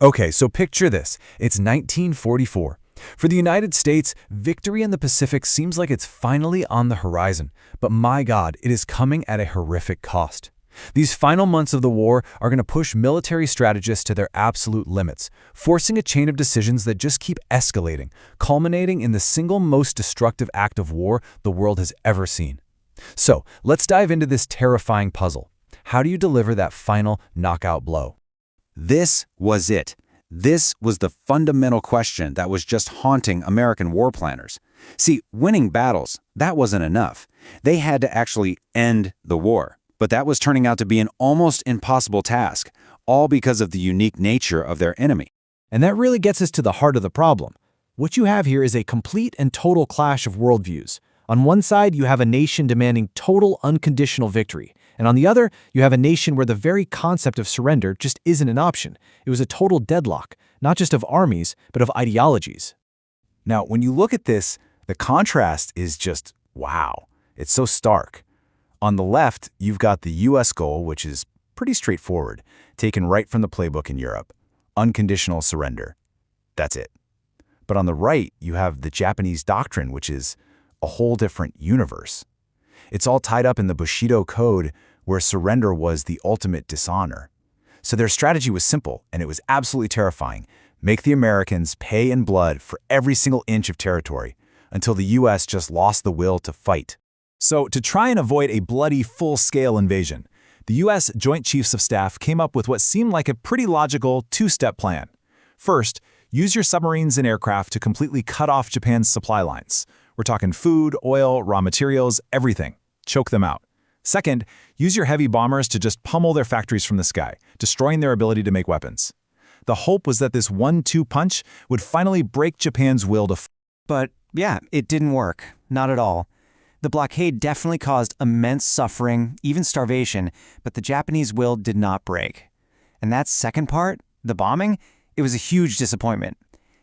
Okay, so picture this. It's 1944. For the United States, victory in the Pacific seems like it's finally on the horizon. But my God, it is coming at a horrific cost. These final months of the war are going to push military strategists to their absolute limits, forcing a chain of decisions that just keep escalating, culminating in the single most destructive act of war the world has ever seen. So, let's dive into this terrifying puzzle. How do you deliver that final knockout blow? This was it. This was the fundamental question that was just haunting American war planners. See, winning battles, that wasn't enough. They had to actually end the war. But that was turning out to be an almost impossible task, all because of the unique nature of their enemy. And that really gets us to the heart of the problem. What you have here is a complete and total clash of worldviews. On one side, you have a nation demanding total unconditional victory. And on the other, you have a nation where the very concept of surrender just isn't an option. It was a total deadlock, not just of armies, but of ideologies. Now, when you look at this, the contrast is just wow. It's so stark. On the left, you've got the U.S. goal, which is pretty straightforward, taken right from the playbook in Europe. Unconditional surrender. That's it. But on the right, you have the Japanese doctrine, which is a whole different universe. It's all tied up in the Bushido Code, where surrender was the ultimate dishonor. So their strategy was simple, and it was absolutely terrifying. Make the Americans pay in blood for every single inch of territory, until the U.S. just lost the will to fight. So, to try and avoid a bloody, full-scale invasion, the U.S. Joint Chiefs of Staff came up with what seemed like a pretty logical two-step plan. First, use your submarines and aircraft to completely cut off Japan's supply lines. We're talking food, oil, raw materials, everything. Choke them out. Second, use your heavy bombers to just pummel their factories from the sky, destroying their ability to make weapons. The hope was that this 1-2 punch would finally break Japan's will to But yeah, it didn't work. Not at all. The blockade definitely caused immense suffering, even starvation, but the Japanese will did not break. And that second part, the bombing, it was a huge disappointment.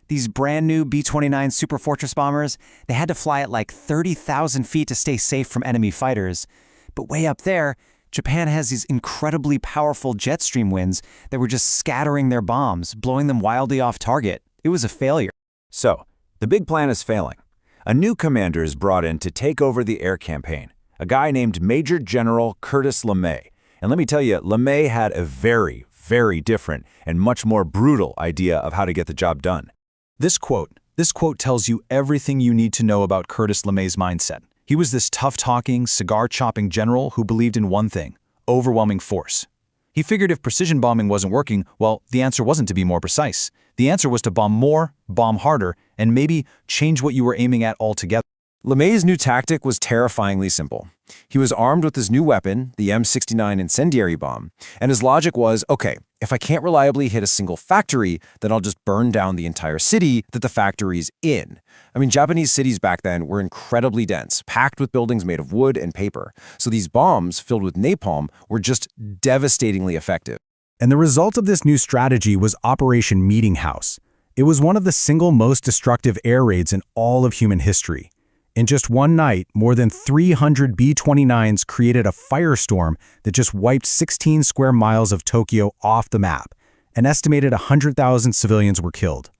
These brand new B-29 Superfortress bombers, they had to fly at like 30,000 feet to stay safe from enemy fighters. But way up there, Japan has these incredibly powerful jet stream winds that were just scattering their bombs, blowing them wildly off target. It was a failure. So, the big plan is failing. A new commander is brought in to take over the air campaign, a guy named Major General Curtis LeMay. And let me tell you, LeMay had a very, very different and much more brutal idea of how to get the job done. This quote tells you everything you need to know about Curtis LeMay's mindset. He was this tough-talking, cigar-chopping general who believed in one thing: overwhelming force. He figured if precision bombing wasn't working, well, the answer wasn't to be more precise. The answer was to bomb more, bomb harder, and maybe change what you were aiming at altogether. LeMay's new tactic was terrifyingly simple. He was armed with his new weapon, the M69 incendiary bomb, and his logic was, okay, if I can't reliably hit a single factory, then I'll just burn down the entire city that the factory's in. I mean, Japanese cities back then were incredibly dense, packed with buildings made of wood and paper. So these bombs, filled with napalm, were just devastatingly effective. And the result of this new strategy was Operation Meeting House. It was one of the single most destructive air raids in all of human history. In just one night, more than 300 B-29s created a firestorm that just wiped 16 square miles of Tokyo off the map. An estimated 100,000 civilians were killed.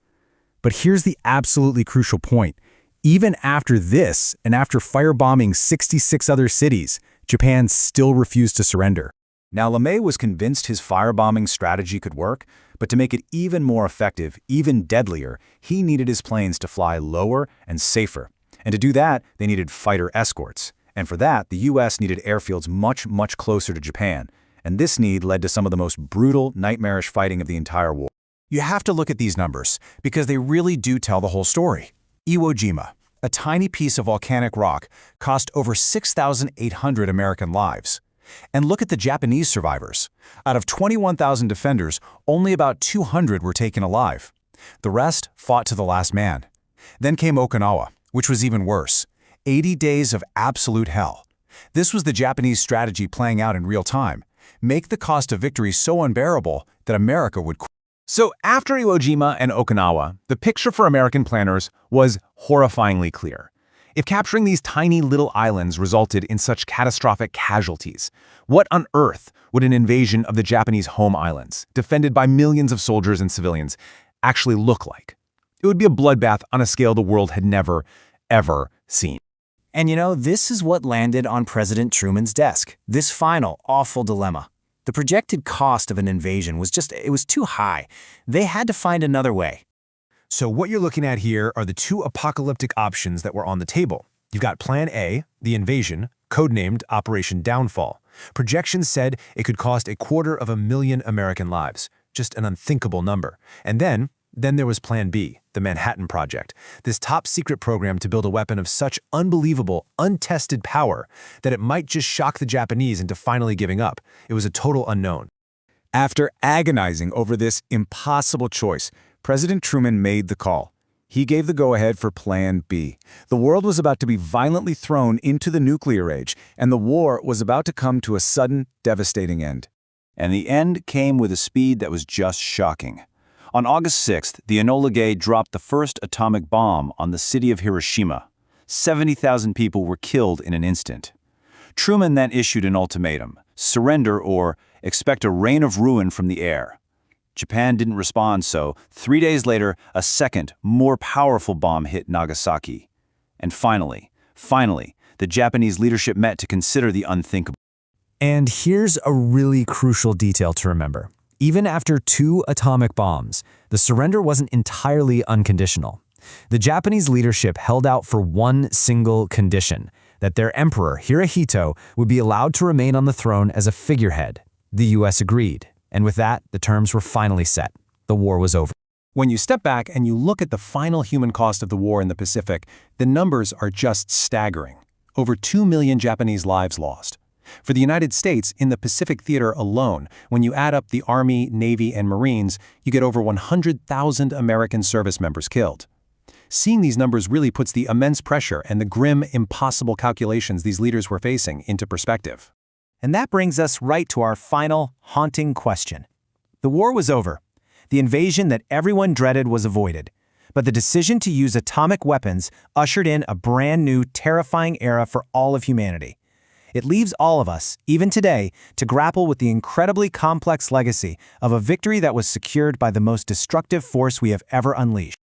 But here's the absolutely crucial point. Even after this, and after firebombing 66 other cities, Japan still refused to surrender. Now, LeMay was convinced his firebombing strategy could work, but to make it even more effective, even deadlier, he needed his planes to fly lower and safer. And to do that, they needed fighter escorts. And for that, the U.S. needed airfields much, much closer to Japan. And this need led to some of the most brutal, nightmarish fighting of the entire war. You have to look at these numbers, because they really do tell the whole story. Iwo Jima, a tiny piece of volcanic rock, cost over 6,800 American lives. And look at the Japanese survivors. Out of 21,000 defenders, only about 200 were taken alive. The rest fought to the last man. Then came Okinawa, which was even worse. 80 days of absolute hell. This was the Japanese strategy playing out in real time. Make the cost of victory so unbearable that America would quit. So after Iwo Jima and Okinawa, the picture for American planners was horrifyingly clear. If capturing these tiny little islands resulted in such catastrophic casualties, what on earth would an invasion of the Japanese home islands, defended by millions of soldiers and civilians, actually look like? It would be a bloodbath on a scale the world had never, ever seen. And this is what landed on President Truman's desk, this final, awful dilemma. The projected cost of an invasion was too high. They had to find another way. So what you're looking at here are the two apocalyptic options that were on the table. You've got Plan A, the invasion, codenamed Operation Downfall. Projections said it could cost 250,000 American lives, just an unthinkable number. And then there was Plan B, the Manhattan Project, this top-secret program to build a weapon of such unbelievable, untested power that it might just shock the Japanese into finally giving up. It was a total unknown. After agonizing over this impossible choice, President Truman made the call. He gave the go-ahead for Plan B. The world was about to be violently thrown into the nuclear age, and the war was about to come to a sudden, devastating end. And the end came with a speed that was just shocking. On August 6th, the Enola Gay dropped the first atomic bomb on the city of Hiroshima. 70,000 people were killed in an instant. Truman then issued an ultimatum: surrender or expect a rain of ruin from the air. Japan didn't respond, so 3 days later, a second, more powerful bomb hit Nagasaki. And finally, the Japanese leadership met to consider the unthinkable. And here's a really crucial detail to remember. Even after 2 atomic bombs, the surrender wasn't entirely unconditional. The Japanese leadership held out for one single condition: that their emperor, Hirohito, would be allowed to remain on the throne as a figurehead. The U.S. agreed. And with that, the terms were finally set. The war was over. When you step back and you look at the final human cost of the war in the Pacific, the numbers are just staggering. Over 2 million Japanese lives lost. For the United States, in the Pacific Theater alone, when you add up the Army, Navy, and Marines, you get over 100,000 American service members killed. Seeing these numbers really puts the immense pressure and the grim, impossible calculations these leaders were facing into perspective. And that brings us right to our final, haunting question. The war was over. The invasion that everyone dreaded was avoided. But the decision to use atomic weapons ushered in a brand new, terrifying era for all of humanity. It leaves all of us, even today, to grapple with the incredibly complex legacy of a victory that was secured by the most destructive force we have ever unleashed.